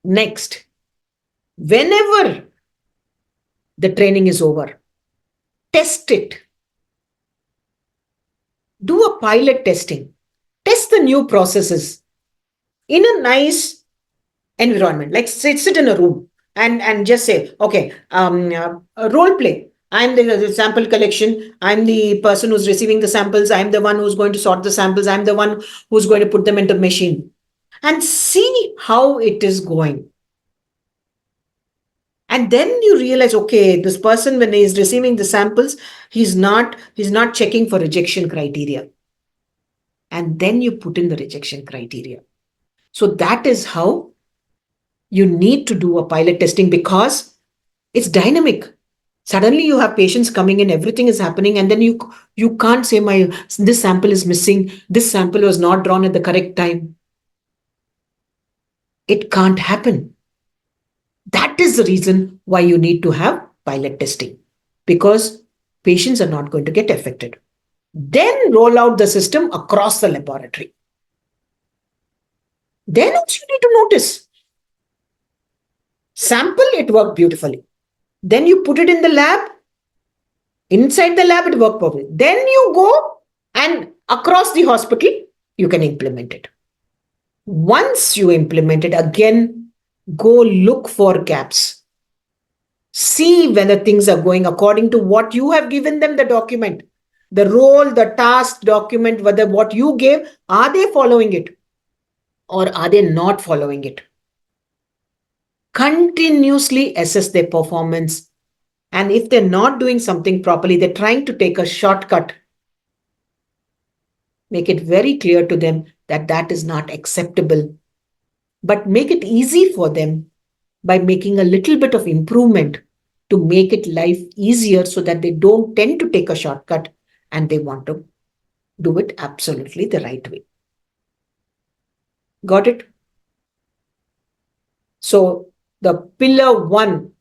Next, whenever the training is over, test it. Do a pilot testing. Test the new processes in a nice environment. Like sit in a room and just say, okay, role play. I'm the sample collection. I'm the person who's receiving the samples. I'm the one who's going to sort the samples. I'm the one who's going to put them into the machine and see how it is going. And then you realize, okay, this person, when he's receiving the samples, he's not checking for rejection criteria. And then you put in the rejection criteria. So that is how you need to do a pilot testing, because it's dynamic. Suddenly you have patients coming in, everything is happening, and then you can't say, my this sample is missing, this sample was not drawn at the correct time. It can't happen. That is the reason why you need to have pilot testing, because patients are not going to get affected. Then roll out the system across the laboratory. Then also you need to notice. Sample, it worked beautifully. Then you put it in the lab. Inside the lab, it worked perfectly. Then you go and across the hospital, you can implement it. Once you implement it, again, go look for gaps. See whether things are going according to what you have given them, the document, the role, the task document, whether what you gave, are they following it or are they not following it? Continuously assess their performance. And if they're not doing something properly, they're trying to take a shortcut, make it very clear to them that that is not acceptable. But make it easy for them by making a little bit of improvement to make it life easier, so that they don't tend to take a shortcut and they want to do it absolutely the right way. Got it? So the pillar one,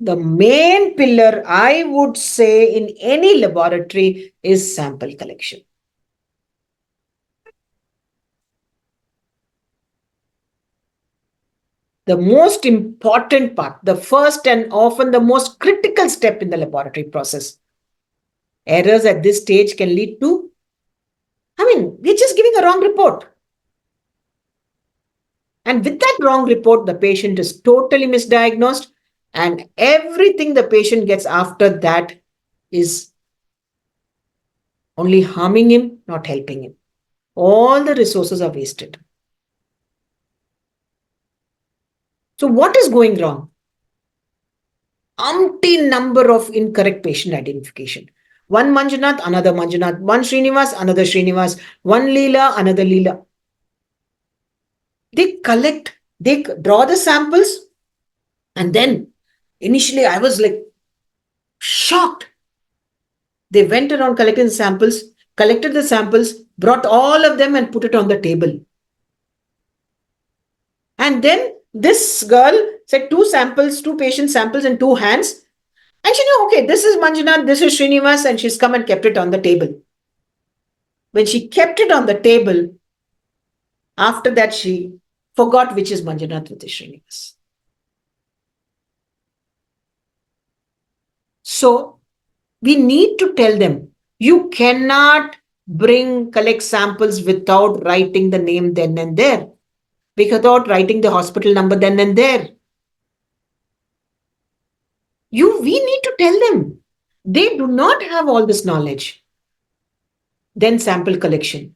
the main pillar, I would say, in any laboratory is sample collection. The most important part, the first and often the most critical step in the laboratory process. Errors at this stage can lead to, we're just giving a wrong report. And with that wrong report, the patient is totally misdiagnosed, and everything the patient gets after that is only harming him, not helping him. All the resources are wasted. So what is going wrong? Umpteen number of incorrect patient identification. One Manjunath, another Manjunath. One Srinivas, another Srinivas. One Leela, another Leela. They collect, they draw the samples, and then initially I was like shocked. They went around collecting samples, collected the samples, brought all of them and put it on the table. And then this girl said two samples, two patient samples in two hands. And she knew, okay, this is Manjunath, this is Srinivas, and she's come and kept it on the table. When she kept it on the table, after that, she forgot which is Manjunath, which is Srinivas. So we need to tell them, you cannot collect samples without writing the name then and there, without writing the hospital number then and there. We need to tell them. They do not have all this knowledge. Then sample collection.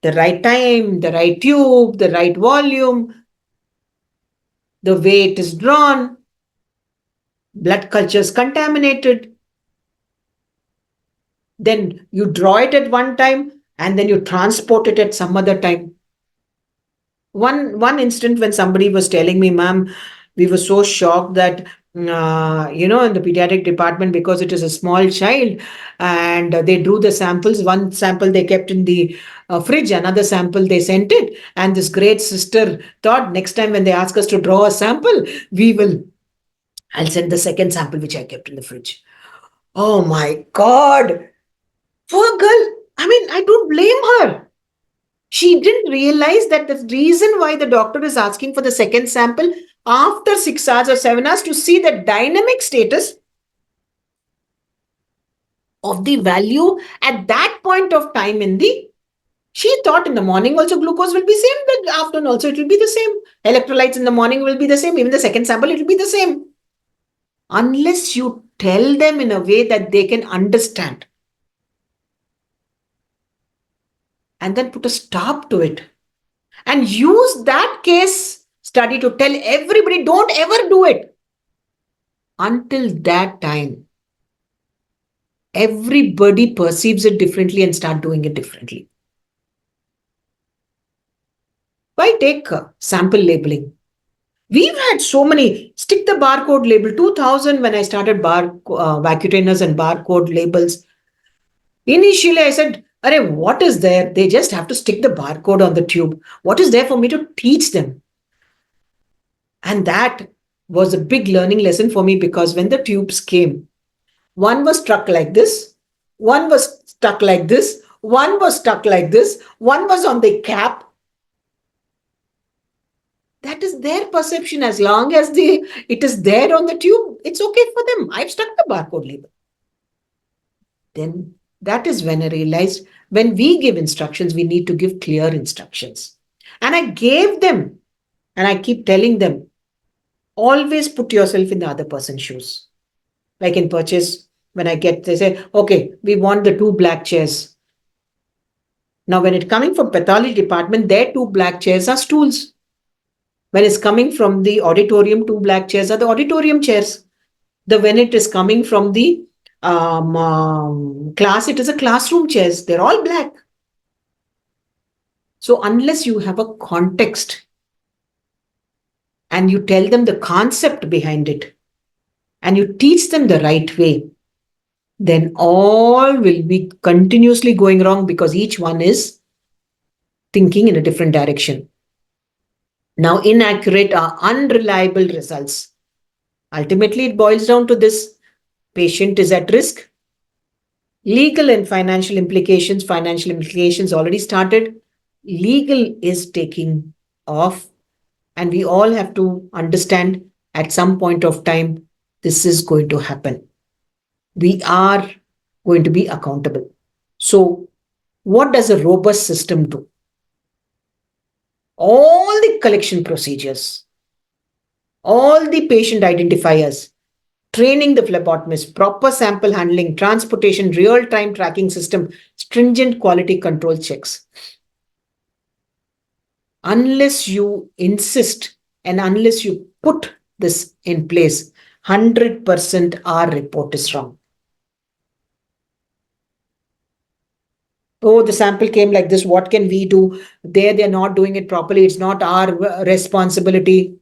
The right time, the right tube, the right volume, the way it is drawn, blood cultures contaminated. Then you draw it at one time and then you transport it at some other time. One instant when somebody was telling me, ma'am, we were so shocked that in the pediatric department, because it is a small child and they drew the samples. One sample they kept in the fridge, another sample they sent it. And this great sister thought, next time when they ask us to draw a sample, I'll send the second sample which I kept in the fridge. Oh my God. Poor girl. I don't blame her. She didn't realize that the reason why the doctor is asking for the second sample after 6 hours or 7 hours to see the dynamic status of the value at that point of time in the. She thought in the morning also glucose will be same, but afternoon also it will be the same. Electrolytes in the morning will be the same. Even the second sample, it will be the same. Unless you tell them in a way that they can understand and then put a stop to it and use that case study to tell everybody, don't ever do it. Until that time, everybody perceives it differently and start doing it differently. Why take sample labeling? We've had so many. Stick the barcode label. 2000 when I started Vacutainers and barcode labels. Initially, I said, "Arey, what is there? They just have to stick the barcode on the tube. What is there for me to teach them?" And that was a big learning lesson for me because when the tubes came, one was stuck like this, one was stuck like this, one was stuck like this, one was on the cap. That is their perception. As long as it is there on the tube, it's okay for them. I've stuck the barcode label. Then that is when I realized when we give instructions, we need to give clear instructions. And I gave them, and I keep telling them, always put yourself in the other person's shoes. Like in purchase, when I get, they say, okay, we want the 2 black chairs. Now, when it's coming from pathology department, their 2 black chairs are stools. When it's coming from the auditorium, 2 black chairs are the auditorium chairs. When it is coming from the class, it is a classroom chairs. They're all black. So unless you have a context and you tell them the concept behind it and you teach them the right way, then all will be continuously going wrong because each one is thinking in a different direction. Now, inaccurate or unreliable results. Ultimately, it boils down to this: patient is at risk. Legal and financial implications already started. Legal is taking off, and we all have to understand at some point of time this is going to happen. We are going to be accountable. So, what does a robust system do? All the collection procedures, all the patient identifiers, training the phlebotomist, proper sample handling, transportation, real-time tracking system, stringent quality control checks. Unless you insist and unless you put this in place, 100% our report is wrong. Oh, the sample came like this. What can we do? They're not doing it properly. It's not our responsibility.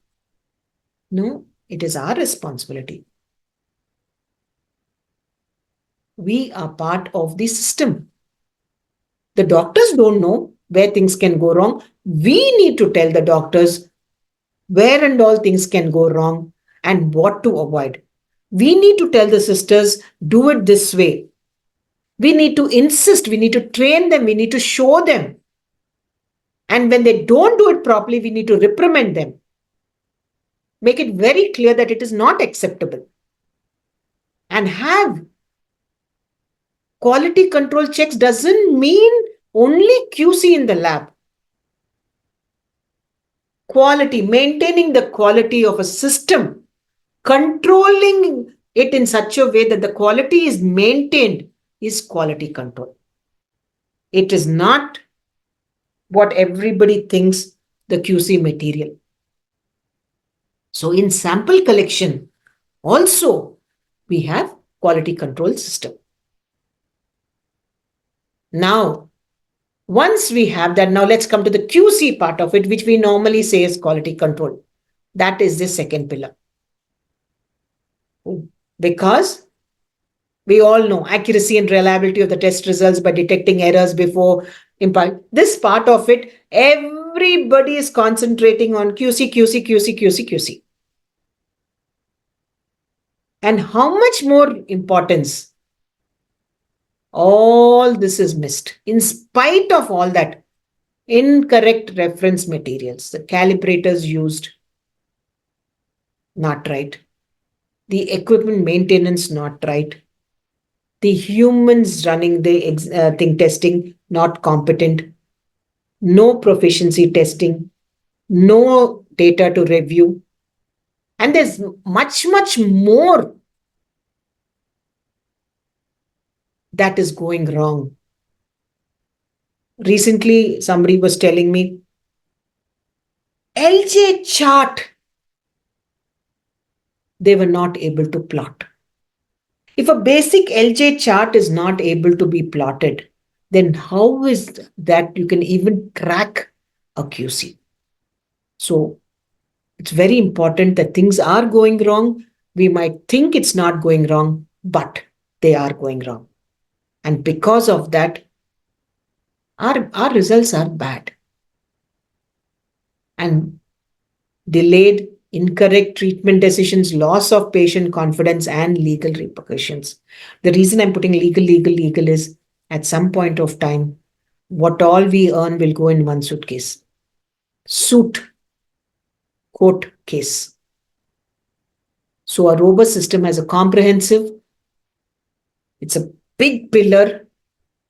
No, it is our responsibility. We are part of the system. The doctors don't know where things can go wrong. We need to tell the doctors where and all things can go wrong and what to avoid. We need to tell the sisters, do it this way. We need to insist, we need to train them, we need to show them. And when they don't do it properly, we need to reprimand them. Make it very clear that it is not acceptable. And have quality control checks doesn't mean only QC in the lab. Quality, maintaining the quality of a system, controlling it in such a way that the quality is maintained is quality control. It is not what everybody thinks the QC material. So in sample collection, also we have quality control system. Now, once we have that, now let's come to the QC part of it, which we normally say is quality control. That is the second pillar. Because we all know accuracy and reliability of the test results by detecting errors before impact. This part of it, everybody is concentrating on QC, QC, QC, QC, QC. And how much more importance all this is missed. In spite of all that, Incorrect reference materials. The calibrators used, not right. The equipment maintenance, not right. The humans running the thing testing, not competent. No proficiency testing. No data to review. And there's much more that is going wrong. Recently, somebody was telling me LJ chart, they were not able to plot. If a basic LJ chart is not able to be plotted, then how is that you can even crack a QC? So it's very important that things are going wrong. We might think it's not going wrong, but they are going wrong. And because of that, our results are bad. And delayed, incorrect treatment decisions, loss of patient confidence, and legal repercussions. The reason I'm putting legal is at some point of time, what all we earn will go in one suitcase. Suit, court case. So a robust system has a comprehensive, it's a big pillar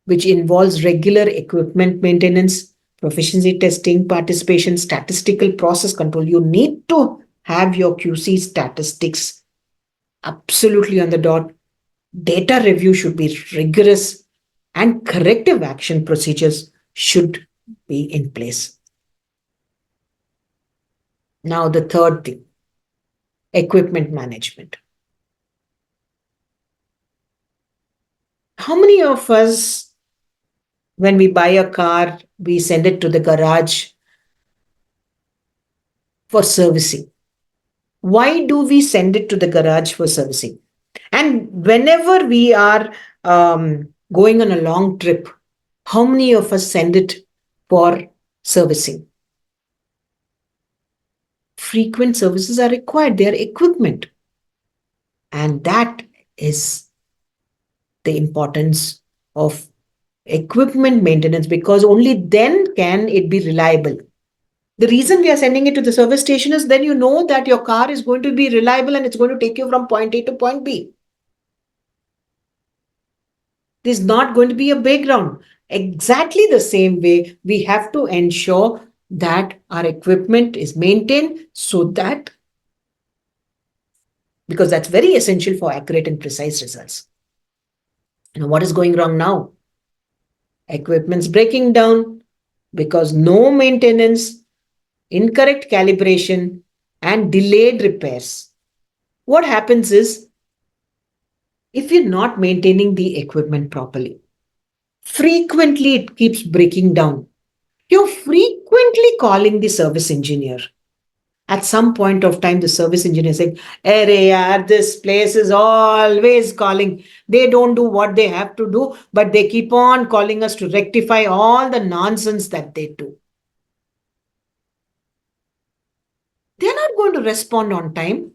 which involves regular equipment maintenance, proficiency testing, participation, statistical process control. You need to have your QC statistics absolutely on the dot. Data review should be rigorous and corrective action procedures should be in place. Now, the third thing, equipment management. How many of us, when we buy a car, we send it to the garage for servicing? Why do we send it to the garage for servicing? And whenever we are going on a long trip, how many of us send it for servicing? Frequent services are required. They are equipment. And that is the importance of equipment maintenance, because only then can it be reliable. The reason we are sending it to the service station is then you know that your car is going to be reliable and it's going to take you from point A to point B. There's not going to be a background. Exactly the same way, we have to ensure that our equipment is maintained so that, because that's very essential for accurate and precise results. Now, what is going wrong now? Equipment's breaking down because no maintenance, incorrect calibration, and delayed repairs. What happens is, if you're not maintaining the equipment properly, frequently it keeps breaking down. You're frequently calling the service engineer. At some point of time, the service engineer saying, "Arey yaar, this place is always calling. They don't do what they have to do, but they keep on calling us to rectify all the nonsense that they do." They're not going to respond on time.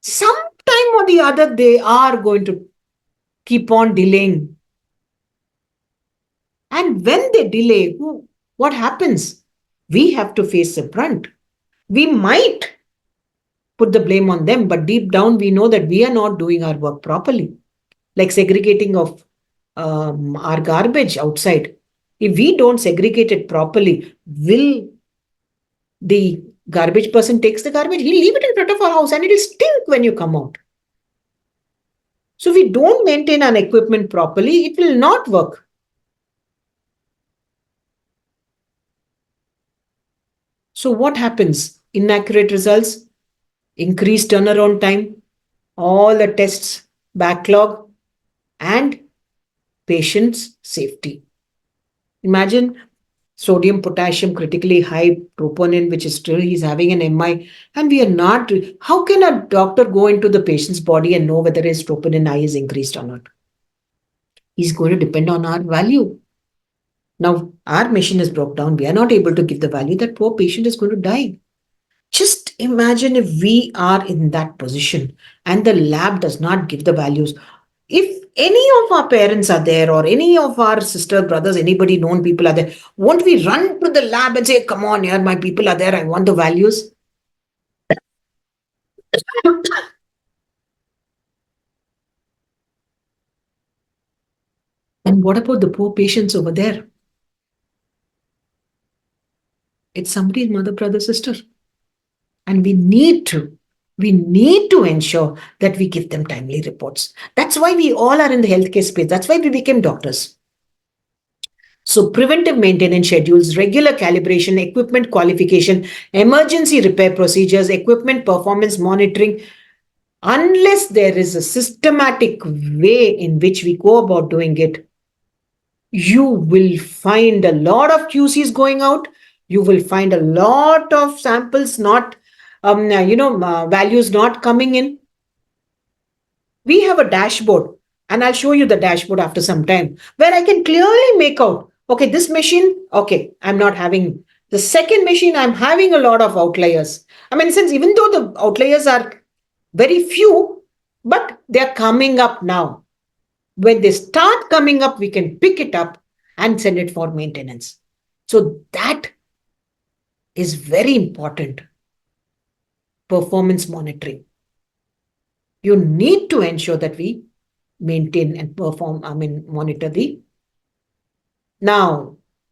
Sometime or the other, they are going to keep on delaying. And when they delay, what happens? We have to face the brunt. We might put the blame on them, but deep down, we know that we are not doing our work properly. Like segregating of our garbage outside. If we don't segregate it properly, will the garbage person takes the garbage, he'll leave it in front of our house and it'll stink when you come out. So if we don't maintain our equipment properly, it will not work. So what happens? Inaccurate results, increased turnaround time, all the tests backlog, and patient's safety. Imagine sodium, potassium, critically high, troponin, which is still he's having an MI, and we are not. How can a doctor go into the patient's body and know whether his troponin I is increased or not? He's going to depend on our value. Now, our machine is broke down. We are not able to give the value. That poor patient is going to die. Just imagine if we are in that position and the lab does not give the values. If any of our parents are there, or any of our sister, brothers, anybody known people are there, won't we run to the lab and say, come on, here, my people are there, I want the values? And what about the poor patients over there? It's somebody's mother, brother, sister. And we need to ensure that we give them timely reports. That's why we all are in the healthcare space. That's why we became doctors. So preventive maintenance schedules, regular calibration, equipment qualification, emergency repair procedures, equipment performance monitoring, unless there is a systematic way in which we go about doing it, you will find a lot of QCs going out. You will find a lot of samples not, values not coming in. We have a dashboard, and I'll show you the dashboard after some time, where I can clearly make out, okay, this machine, okay, I'm not having. The second machine, I'm having a lot of outliers. I mean, since even though the outliers are very few, but they're coming up now. When they start coming up, we can pick it up and send it for maintenance. So that is very important. Performance monitoring. You need to ensure that we maintain and perform, monitor the. Now,